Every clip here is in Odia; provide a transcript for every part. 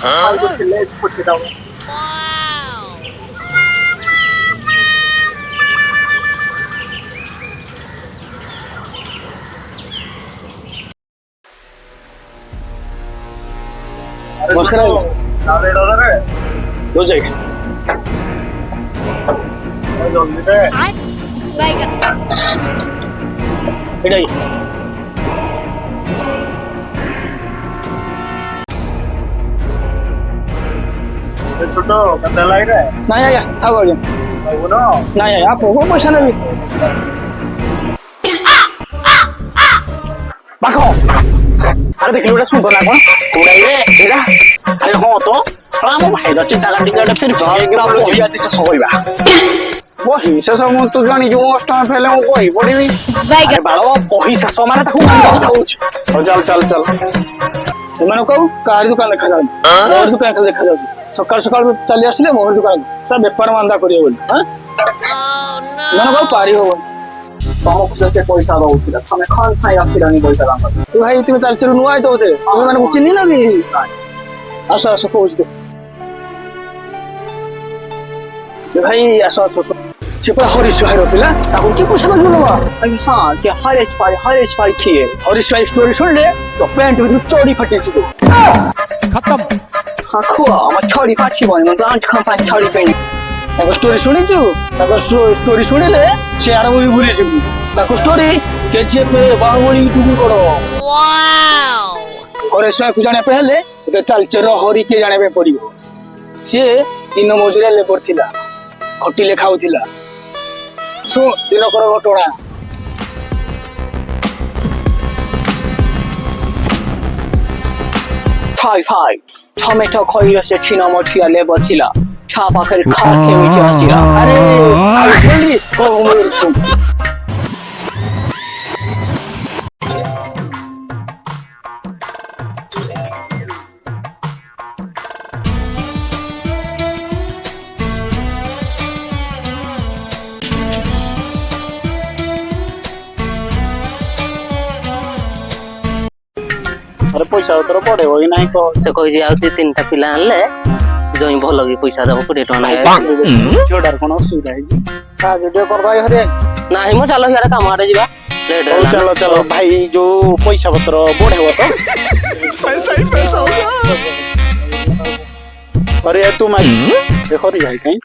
algo se le escuche daw. Masala Dale, dale. हो जाएगा জলদি রে। এটাই ছোট কেমন লাগে? না আয়া থাকো আগে লাগবো না আয়া প্রবল পয়সা নেবি বাকো আরে দেখিলু এটা সুন্দর না কোন কোড়াইরে এরা আরে হ তো সালা মো ভাই দচ্ছি টাকা টিকাটা ফির ভিগরা বলি আছি শেষ করিবা বহি শেষ মু তু জানি যে অষ্টম ফেলে মু কই পড়িবি আরে বালো বহি শেষ মানে তাকু মানবা হচ্ছে চল চল চল ସେମାନେ କହୁ କାହାରି ଦୋକାନ ଦେଖାଯାଉନି ମୋର ଦୋକାନ ଖାଲି ଦେଖାଯାଉଛି ସକାଳୁ ସକାଳୁ ଚାଲି ଆସିଲେ ମୋର ଦୋକାନ ତା ବେପାର ମାନ୍ଦା କରିବ ବୋଲି ସେମାନେ କହୁ ପାରି ହବନି ତମକୁ ସେ ପଇସା ଦଉଥିଲା ତମେ କଣ ପାଇଁ ଆସିଲାନି ପଇସା ଦାମ ତୁ ଭାଇ ତୁମେ ତାଲଚେର ନୂଆ ଆଇତ ବୋଧେ ତୁମେ ମାନଙ୍କୁ ଚିହ୍ନିନ କି ଆସ ଆସ କହୁଛି ଭାଇ ଆସ ଆସ ସେ ପୁରା ହରିଶ ଭାଇର ପିଲା ତାକୁ କି ପଇସା ମାଗିବ ବାବା ହଁ ସେ ହରେଶ ଭାଇ କିଏ ହରିଶ ଭାଇ ଷ୍ଟୋରି ଶୁଣିଲେ ତ ପ୍ୟାଣ୍ଟ ଭିତରୁ ଚୋରି ଫାଟିଯିବ ହଁ କୁହ ଆମ ଛଡି ଫାଟିବନି ମୁଁ ବ୍ରାଞ୍ଚ କମ୍ପାନୀ ଛଡି ପାଇଁ ତାଙ୍କ ଷ୍ଟୋରି ଶୁଣିଛୁ ତାଙ୍କ ଷ୍ଟୋରି ଶୁଣିଲେ ସେ ଆର ମୁଭି ଭୁଲିଯିବୁ ତାଙ୍କ ଷ୍ଟୋରି କେଜିଏଫ ବାହୁବଳି ଟୁକୁ କର ହରେଶ ଭାଇକୁ ଜାଣିବା ପାଇଁ ହେଲେ ଗୋଟେ ତାଲଚେର ହରି କିଏ ଜାଣିବା ପାଇଁ ପଡିବ ସିଏ ଦିନ ମଜୁରିଆ ଲେବର ଥିଲା ଖଟିଲେ ଖାଉଥିଲା ଶୁଣ ଦିନକର ଘଟଣା ফাই টমেটো খইরসে ছিনমছিয়া লেবর ছিল ছা পাখের খাট খেমিছে আসিলা আরে আমি বলি আরে পয়সা তোর পড়ে ওই নাই তো ସେ କହିଛି ଆଉ ଦି ତିନିଟା ପିଲା ଆଣିଲେ ଜଇଁ ଭଲ କି ପଇସା ଦବ 20 ଟଙ୍କା ଝିଅଟାର କଣ ଅସୁବିଧା ହେଇଛି ସାହାଯ୍ୟ ଟିକେ କରବା ହରେ ନାହିଁ ମ ଚାଲ ହିଆଡେ କାମ ଆଡେ ଯିବା ଲେଟ୍ ହଉ ଚାଲ ଚାଲ ଭାଇ ଯୋଉ ପଇସା ପତ୍ର ବଢେଇବ ତ अरे तू मार देखो रे भाई कहीं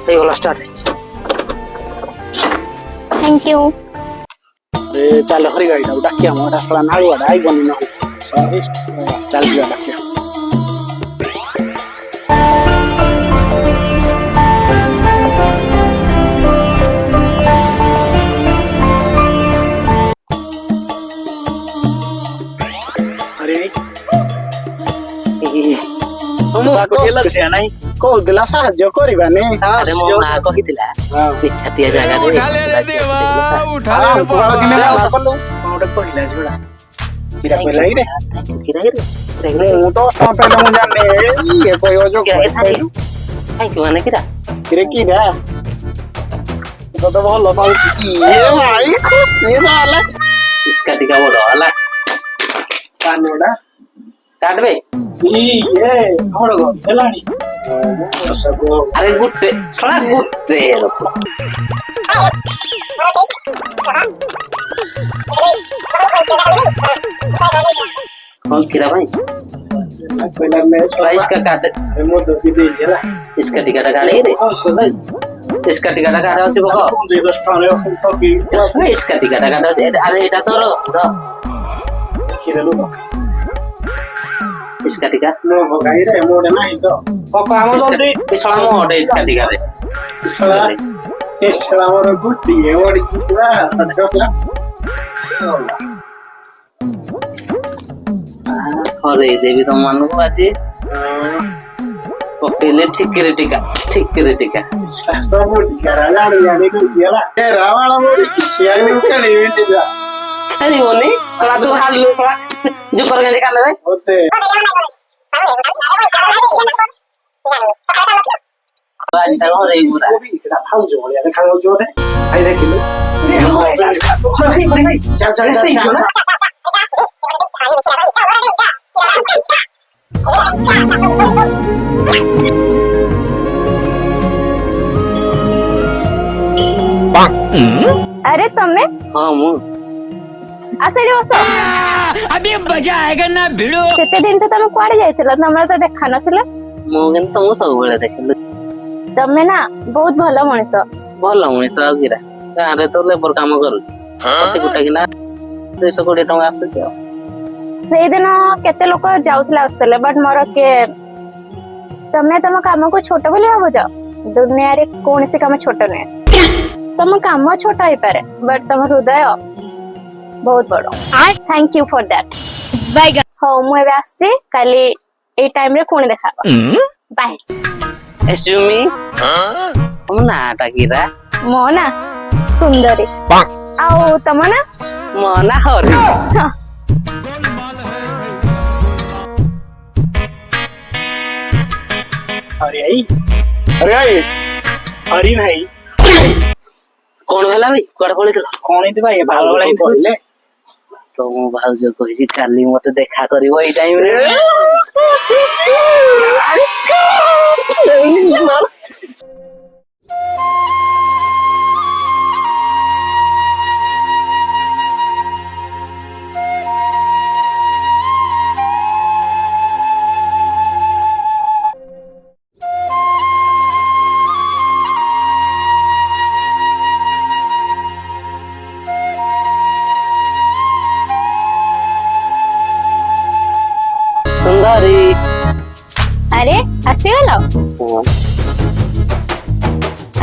ହେଇଗଲା ଷ୍ଟାର୍ଟ थैंक यू अरे चल हरी गाड़ी ना डाकिया मोटा साला नाळू आडा आई बनी ना चल जा डाकिया अरे हम बाको केला छे नाही କହୁଥିଲା ସାହାଯ୍ୟ କରିବାନି ଆରେ ମୋ ନା କହିଥିଲା ନିଛାଟିଆ ଜାଗାରେ ଗୋଟେ କହିଲା ଝୁଡା କିରା କହିଲା ଇରେ ମୁଁ ତ ଅଷ୍ଟମ ପେଲା ମୁଁ ଜାଣିନି ଇଏ କହିବ ଯୋଉ ଥ୍ୟାଙ୍କ ମାନେ କିରା କିରେ କିରା ସେଟା ତ ଭଲ ପାଉଛି ଇଏ ଭାଇ ଖୁସି ହେଲା ଇସ୍କା ଟିକା ବଡ ହେଲା କାନୁଡା କାଟବେ ଇଏ ଘର ଘର ହେଲାଣି ଆରେ ଗୋଟେ ଶଳା ଗୋଟେ कौन किरा भाई पहिला मैच प्राइस का काट मो दबी दे जला इसका टिकट काटे रे इसका टिकट काटे ଅଛି ବକ 10 ଟଙ୍କା ଟକି इसका टिकट काटे अरे ଏଟା ତୋର ଦେଖିଦେଲୁ इसका टिकट नो भगाई रे मोडे नाही तो पका हम जल्दी इसला मोडे इसका टिकट रे इसला मोर गुटी ए ओडी चितरा अटकला ହରେଇ ଦେବି ତମ ମାନଙ୍କୁ ଆଜି ପକେଇଲେ ଠିକରେ ଟିକା ସବୁ ଟିକା ଜାଣି ଜାଣି କହୁଛି ହେଲା ଏ ରାବଣ ବୋଡି କିଛି ଆଣି ଖେଳିବି ଯା ଖେଳିବନି ଶଳା ତୁ ହାରିଲୁ ଶଳା ଜୋକର ଗେଞ୍ଜି କାନରେ ମତେ ଆଜି ତାକୁ ହରେଇ ପୁରା ଏଟା ଭାଉଜ ଭଳିଆ ଦେଖାଯାଉଛି ବୋଧେ ଭାଇ ଦେଖିଲୁ ଯା ଯା ଯା अरे तमे ହଁ ମୁଁ आसेडी बस अभी मजा आएगा ना भिड़ो सेते दिन तो तमे कुआडे जाइथिला तमरा तो देखा नथिला ମୁଁ କିନ୍ତୁ ତମକୁ ସବୁବେଳେ ଦେଖିଲି तमे ना बहुत भलो मଣିଷ ଭଲ ମଣିଷ ଆଉ କିରା ଗାଁରେ ତ ଲେବର କାମ କରୁଛି ପ୍ରତି ଗୋଟାକିନା 220 ଟଙ୍କା ଆସୁଛି ଆଉ ସେଇ दिन केते लोक जाउथिला आसले बट मोर के तमे तम काम को छोट बोली भाबुछ दुनिया रे कोनसी काम छोट नै तम काम छोट होई पारे बट तम हृदय बहुत बड़ो thank you for that bye हो मु एबे आसी काली ए टाइम रे फोन देखा बाय एक्सक्यूज मी हम नाटा किरा मो ना सुंदरी आउ तम ना ମୋ ନା ହରି हाँ। अरे आई अरे भाई अरे भाई କଣ ହେଲା ଭାଇ କୁଆଡେ ପଳେଇଥିଲ कौन है भाई भालो वाला ही बोले ତ ମୋ ଭାଉଜ କହିଛି କାଲି ମତେ ଦେଖା କରିବ ଏଇ ଟାଇମ ରେ ସୁନ୍ଦରୀ अरे आसी गलो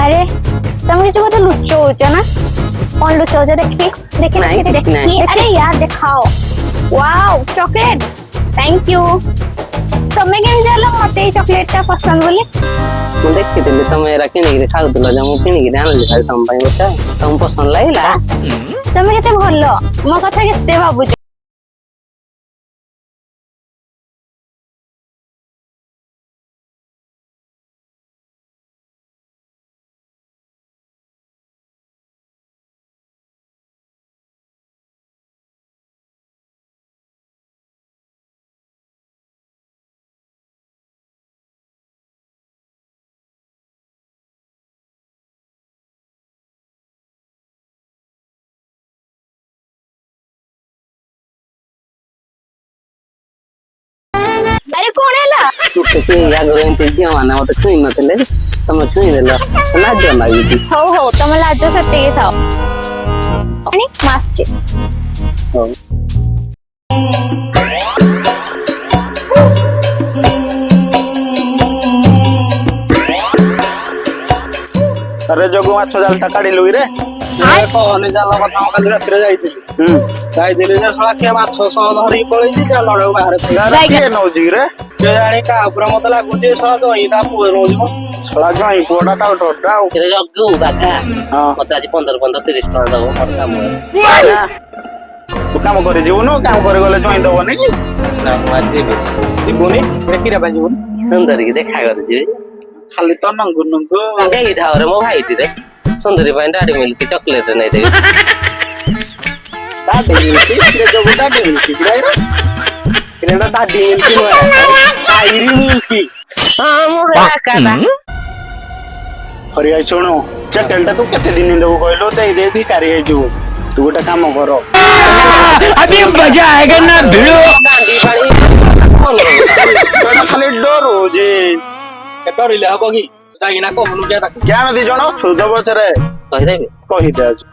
अरे तुम किसी को तो लुचो ना कौन लुचो देखी देखी नहीं, देखी कुछ नहीं। देखी अरे यार दिखाओ वाओ चॉकलेट थैंक यू तुम्हें केम जालो मते चॉकलेट टा पसंद बोली ମୁଁ ଦେଖିଥିଲି ତମେ ଏରା କିଣିକିରି ଖାଉଥିଲ ଯେ ମୁଁ କିଣିକିରି ଆଣିଲି ଖାଲି ତମ ପାଇଁ ଗୋଟେ ତମକୁ ପସନ୍ଦ ଲାଗିଲା तुम्हें केते भलो मो कथा केते बाबू अरे कौन हैला ତୁ ଟିକେ ଆଗରୁ ଏମିତି ଝିଅ ମାନେ ମତେ ଛୁଇଁ ନଥିଲେ ତମେ ଛୁଇଁଦେଲ ଲାଜ ଲାଗୁଛି हो तुम लाज सते थाओ अनि मास्टर ହଉ अरे जगु माछ जालटा काढिलु रे कहने जाल କଥା ମୁଁ କାଲି ରାତିରେ ଯାଇଥିଲି ଯାଇଥିଲି ଯେ ଶଳା କିଏ ମାଛ ସହ ଧରିକି ପଳେଇଛି ଜାଲଟାକୁ ବାହାରେ କିଏ ନଉଛି ରେ କିଏ ଜାଣି କାହା ଉପରେ ମତେ ଲାଗୁଛି ଶଳା ଜଇଁ ତା ପୁଅ ନଉଛି ମ ଶଳା ଜଇଁ ପୁଅଟା ଟାଉଟରଟା ଆଉ ଏରେ ଜଗୁ ବାଘା ହଁ। ମତେ ଆଜି 15-30 ଟଙ୍କା ଦବ ମୋର କାମ ତୁ କାମ କରି ଯିବୁନୁ କାମ କରି ଗଲେ ଜଇଁ ଦବନି କି ନା ମୁଁ ଆଜି ଯିବି ଯିବୁନି ଏଟା କିରା ପାଇଁ ଯିବୁନି ସୁନ୍ଦରୀ କି ଦେଖା କରି ଯିବି ଖାଲି ତ ନଙ୍ଗୁ ନଙ୍ଗୁ ଦେଇଥାବରେ ମୋ ଭାଇଟିରେ ସୁନ୍ଦରୀ ପାଇଁ ଡାଡି ମିଲ୍କ ଚକୋଲେଟ ନେଇଦେବି ଦାଦି ମିଲ୍କି କିରେ ଜଗୁ ଦାଦି ମିଲ୍କି କିରେ କିରେଟା ଦାଦି ମିଲ୍କି ନୁହେଁ ଆଇରି ମିଲ୍କି ହରି ଭାଇ ଶୁଣୁ ଚେକେଲଟା ତୁ କେତେ ଦିନ ଦେବୁ କହିଲୁ ଦେଇ ଭିକାରୀ ହେଇଯିବୁ ତୁ ଗୋଟେ କାମ କର अभी मजा आएगा ना भिड़ो ଗାଣ୍ଡି ପାଣି ତୋଟା ଖାଲି ଡରୁଛି ଡରିଲେ ହବ କି ଯାଇକିନା କହୁନୁ ଯେ ତାକୁ ଜ୍ଞାନ ଦି ଜଣ ଛୁଦ ପଛରେ କହିଦେବି କହିଦେ ଆଜି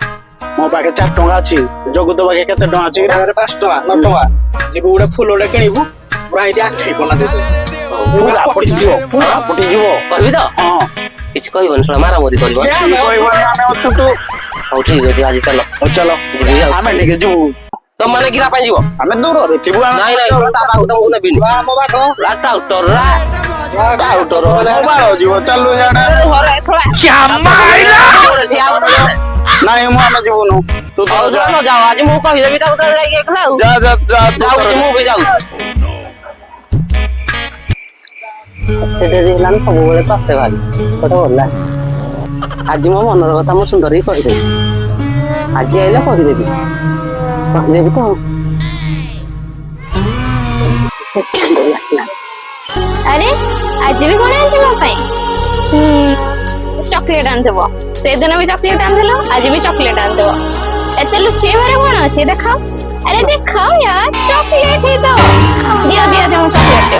ମୋ ପାଖେ 4 ଟଙ୍କା ଅଛି ଜଗୁ ତୋ ପାଖେ କେତେ ଟଙ୍କା ଅଛି କି? ତାପରେ 5 ଟଙ୍କା 9 ଟଙ୍କା ଯିବୁ ଗୋଟେ ଫୁଲଟେ କିଣିବୁ ପୁରା ଏଇଠି 8 ପନା ଦେଇଦେବୁ ପୁରା ପଟିଯିବ କହିବି ତ ହଁ କିଛି କହିବନି ଶୁଣ ମାରାମରି କରିବ କିଛି କହିବନି ଆମେ ଅଛୁ ତୁ ହଉ ଠିକ ଅଛି ଆଜି ଚାଲ ହଉ ଚାଲ ଯିବି ଆଉ ଆମେ ଟିକେ ଯିବୁ ତମମାନେ କିରା ପାଇଁ ଯିବ ଆମେ ଦୂରରେ ଥିବୁ ନାଇଁ ନାଇଁ ତା ପାଖକୁ ତମକୁ ନେବିନି ଆମ ପାଖ ଟ୍ରାକ୍ଟର ମୋବାଇଲ ଯିବ ଚାଲୁ ଇଆଡେ ନାଇଁ ମୁଁ ଆମେ ଯିବୁନୁ ତୁ ତ ଯା ଯାଅ ଆଜି ମୁଁ କହିଦେବି ତାକୁ ଯାଇକି ଏକଲା ଆଉ ଯା ଯା ଯା ଯାଉଛି ମୁଁ ବି ଯାଉଛି ଏତେ ଡେରି ହେଲାନି ସବୁବେଳେ ତ ଆସେ ଭାରି ଗୋଟେ ଗଲା ଆଜି ମୋ ମନର କଥା ମୁଁ ସୁନ୍ଦର ହିଁ କହିଦେବି ଆଜି ଆଇଲେ କହିଦେବି ତ ସୁନ୍ଦରୀ ଆସିଲା ଆରେ ଆଜି ବି କଣ ଆଣିଛି ମୋ ପାଇଁ ଚକଲେଟ ଆଣିଥିବ ସେଦିନ ବି ଚକଲେଟ ଆଣିଥିଲ ଆଜି ବି ଚକଲେଟ ଆଣିଥିବ ଏତେ ଲୁଚେଇବାରେ କଣ ଅଛି ଦେଖାଅ ଆରେ ଦେଖାଅ यार ଚକଲେଟ ହିଁ ତ ଦିଅ ଦିଅ ଦିଅ ଚକଲେଟ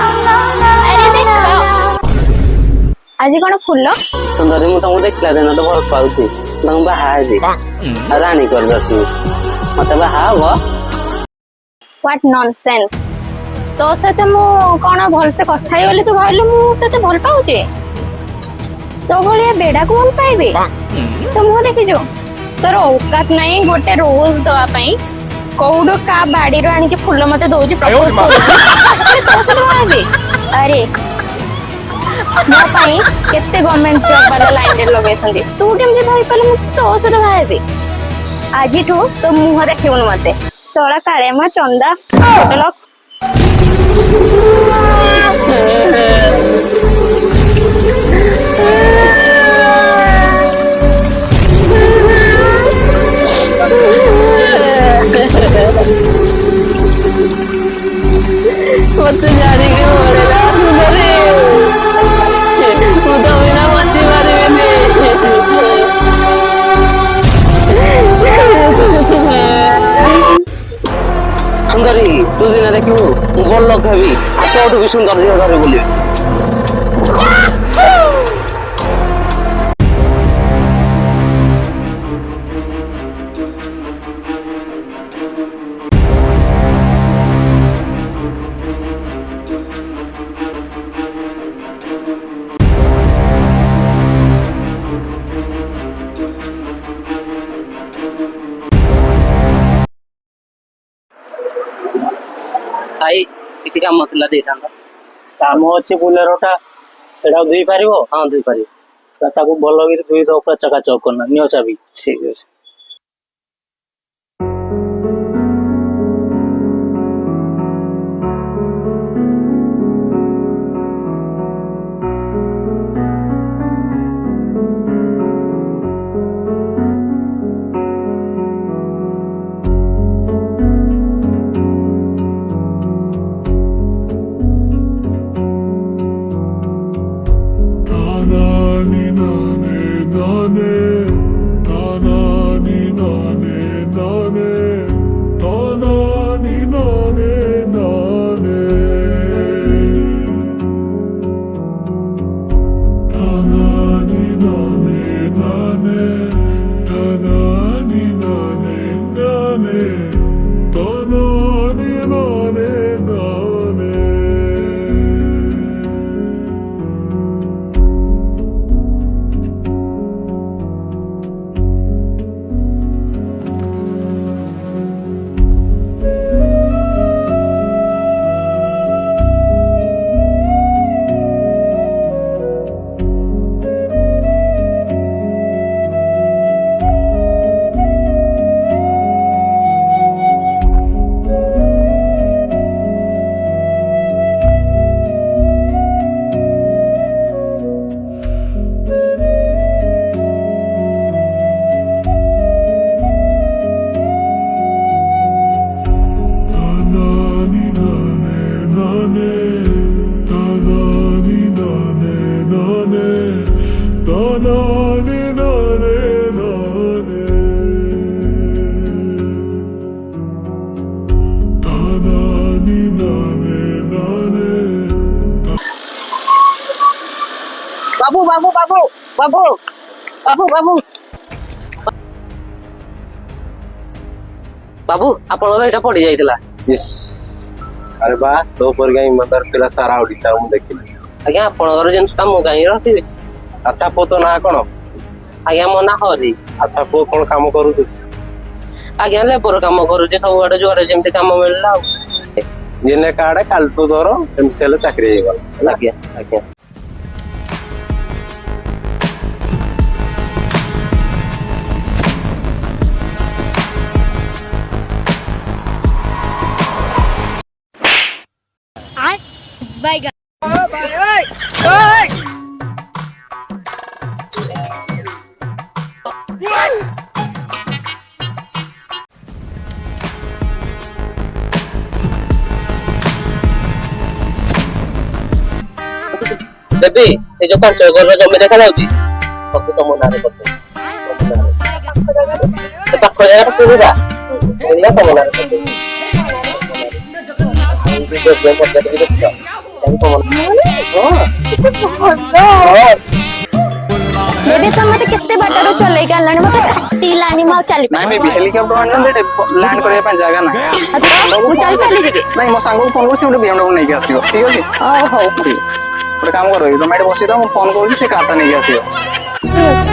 ଆରେ ଦେଖାଅ ଆଜି କଣ ଫୁଲ ସୁନ୍ଦରୀ ମୁଁ ତମକୁ ଦେଖିଲା ଦିନ ତ ଭଲ ପାଉଛି ତମକୁ ବାହା ହେବି ଆଉ ରାଣୀ କରିବି ମତେ ବାହା ହବ ହ୍ୱାଟ ନନସେନ୍ସ ତୋ ସହିତ ମୁଁ କଣ ଭଲସେ କଥା ହେଇଗଲି ତୁ ଭାବିଲୁ ମୁଁ ତତେ ଭଲ ପାଉଛି ତୋ ଭଳିଆ ବେଡାକୁ ଭଲ ପାଇବି ତୋ ମୁହଁ ଦେଖିଛୁ ତୋର ଔକାତ ନାହିଁ ଗୋଟେ ରୋଜ ଦବା ପାଇଁ କୋଉଠୁ କା ବାଡିରୁ ଆଣିକି ଫୁଲ ମତେ ଦଉଛି ପ୍ରପୋଜ କରୁଛି ତୋ ସହିତ ଭାବି ଆରେ ମୋ ପାଇଁ କେତେ ଗଭର୍ଣ୍ଣମେଣ୍ଟ ଜବ ବାଲା ଲାଇନରେ ଲଗେଇଛନ୍ତି ତୁ କେମିତି ଭାବିପାରିଲୁ ମୁଁ ତୋ ସହିତ ଭାବି ଆଜିଠୁ ତୋ ମୁହଁ ଦେଖିବୁନି ମତେ ଶଳା କାଳେ ମା ଚନ୍ଦା ଛୋଟ ଲୋକ ମତେ ଜାଣିକି ମରେଲା ସୁନ୍ଦରୀ ମୁଁ ତ ବିନା ବଞ୍ଚି ପାରିବିନି ସୁନ୍ଦରୀ ତୁ ଦିନେ ଦେଖିବୁ ମୁଁ ଭଲ ଲୋକ ହେବି ତୋଠୁ ବି ସୁନ୍ଦର ଝିଅ ଧରି ବୁଲିବି ଭାଇ କିଛି କାମ ଥିଲା ଦେଇଥାନ୍ତା କାମ ଅଛି ବୁଲେରୋଟା ସେଟା ଧୋଇ ପାରିବ ହଁ ଦେଇପାରିବି ତାକୁ ଭଲ କରି ଧୋଇ ଦବ ପୁରା ଚକାଚକ କରନା ନିଅ ଚାବି ଠିକ ଅଛି बाबू बाबू बाबू बाबू बाबू बाबू बाबू आपणर एटा पड़ी जाइतला इस अरे बा तो पर गई मदर पिला सारा ओडिसा मु देखिली आज्ञा आपणर जिनस काम गाई रखिबे अच्छा पो तो ना कोन आज्ञा मो ना हरी अच्छा पो कोन काम करू तू ଆଜ୍ଞା ଲେବର କାମ କରୁଛି ସବୁଆଡେ ଯୁଆଡେ ଯେମିତି କାମ ମିଳିଲା ଆଉ ଦିନେ କାର୍ଡ କାଲିଠୁ ତୋର ଏମସିଏଲ ଚାକିରି ହେଇଗଲା ହେଲା। ଆଜ୍ଞା ଆଜ୍ଞା ଦେବି ସେ ଯୋଉ 5 ଏକର ଜମି ଦେଖାଯାଉଛି ସବୁ ତମ ନାଁରେ କରିଦେବି। ସେ ପାଖ ଜାଗାଟା କିଣିବା ତମ ନାଁରେ କରିଦେବି। बेबी तो मते केते बाटरो चले गलानी मते काटिलानी म चली ନାଇଁ ବେବି ହେଲିକପ୍ଟର ଆଣିଛନ୍ତି ଲ୍ୟାଣ୍ଡ କରିବା ପାଇଁ ଜାଗା ନାହିଁ। ମୁଁ ଚାଲି ଚାଲି ଯିବି ନାଇଁ ମୋ ସାଙ୍ଗକୁ ଫୋନ କରୁଛି ଗୋଟେ BMW ନେଇକି ଆସିବ ଠିକ ଅଛି। ହଉ ଠିକ ଅଛି ଗୋଟେ କାମ କର ତମେ ଏଠି ବସିଥାଅ ମୁଁ ଫୋନ କରୁଛି ସେ କାରଟା ନେଇକି ଆସିବ। ଠିକ ଅଛି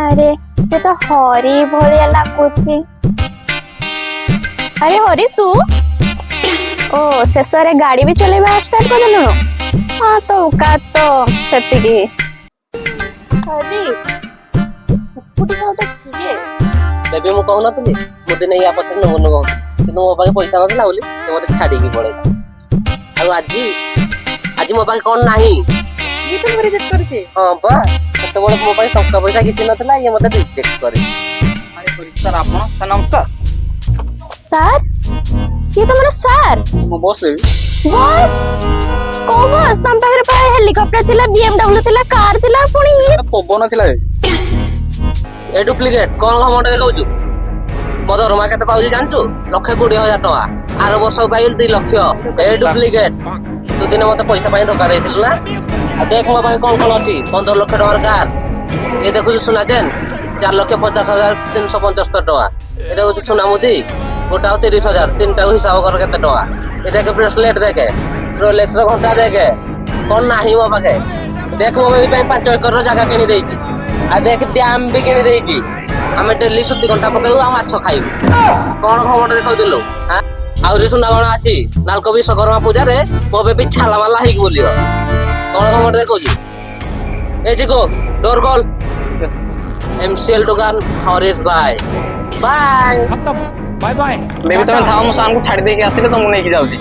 अरे से तो हरी भलिया लागुची अरे हरी तू ओ शेष रे गाड़ी भी चलेबा स्टार्ट कर देलु हां तो का तो सेतिकी हरी सपुटी काउटा किए ଦେବି ମୁଁ କହୁନଥିଲି ମୁଁ ଦିନେ ୟା ପଛରେ ନମ୍ବର ନଗଉଥିଲି କିନ୍ତୁ ମୋ ପାଖେ ପଇସା ନଥିଲା ବୋଲି ସେ ମତେ ଛାଡିକି ପଳେଇଲା। ଆଉ ଆଜି ମୋ ପାଖେ କଣ ନାହିଁ ये तो रिजेक्ट करछे ହଁ ବା ସେତେବେଳେ ମୋ ପାଖେ ଟଙ୍କା ପଇସା କିଛି ନଥିଲା ଇଏ ମତେ ରିଜେକ୍ଟ କରି ସାର୍ ଆପଣ ସାର୍ ନମସ୍କାର। सर ये तो मेरा सर ମୋ ବସ୍ ବେବି बस को बस तम पाखरे पा हेलीकॉप्टर थिला BMW थिला कार थिला पुणी ये ପବନ ଥିଲା ବେବି। ଏ ଡୁପ୍ଲିକେଟ କଣ ଘମଣ୍ଡ ଦେଖାଉଛୁ ମୋ ଦରମା କେତେ ପାଉଛି ଜାଣିଛୁ 1,20,000 ଟଙ୍କା ଆର ବର୍ଷ ପାଇଲି 2 ଲକ୍ଷ ଏ ଡୁପ୍ଲିକେଟ ତୁ ଦିନେ ମତେ ପଇସା ପାଇଁ ଧୋକା ଦେଇଥିଲୁ ନା ଆଉ ଦେଖ ମୋ ପାଖେ କଣ କଣ ଅଛି 15 ଲକ୍ଷ ଟଙ୍କାର କାର ଏ ଦେଖୁଛୁ ସୁନା ଚେନ୍ 4,50,375 ଟଙ୍କା ଏ ଦେଖୁଛୁ ସୁନା ମୁଦି ଗୋଟା 30,000 ତିନିଟାକୁ ହିସାବ କର କେତେ ଟଙ୍କା ଏ ଦେଖେ ବ୍ରେସଲେଟ ଦେଖେ ରୋଲେକ୍ସ ର ଘଣ୍ଟା ଦେଖେ କଣ ନାହିଁ ମୋ ପାଖେ ଦେଖ ମୋ ବେବି ପାଇଁ 5 ଏକର ଜାଗା କିଣି ଦେଇଛି ଆଉ ଦେଖ ଡ୍ୟାମ ବି କିଣି ଦେଇଛି ଆମେ ଡେଲି ସୁତି କଣ୍ଟା ପକେଇବୁ ଆଉ ମାଛ ଖାଇବୁ କଣ ଖବର ଦେଖାଉଥିଲୁ ଆହୁରି ସୁନା ଗଣା ଅଛି ନାଲକୋ ବିଶ୍ୱକର୍ମା ପୂଜାରେ ମୋ ବେବି ଛାଲା ମାଲା ହେଇକି ବୁଲିବ କଣ ଖବର ଦେଖାଉଛି ଏ ଜିଗୋ ଡୋର କଲ MCL ଦୋକାନ ହରିଶ ଭାଇ ବାଏ ବେବି ତମେ ଥାଅ ମୁଁ ସାର୍ଙ୍କୁ ଛାଡି ଦେଇକି ଆସିଲେ ତ ମୁଁ ନେଇକି ଯାଉଛି।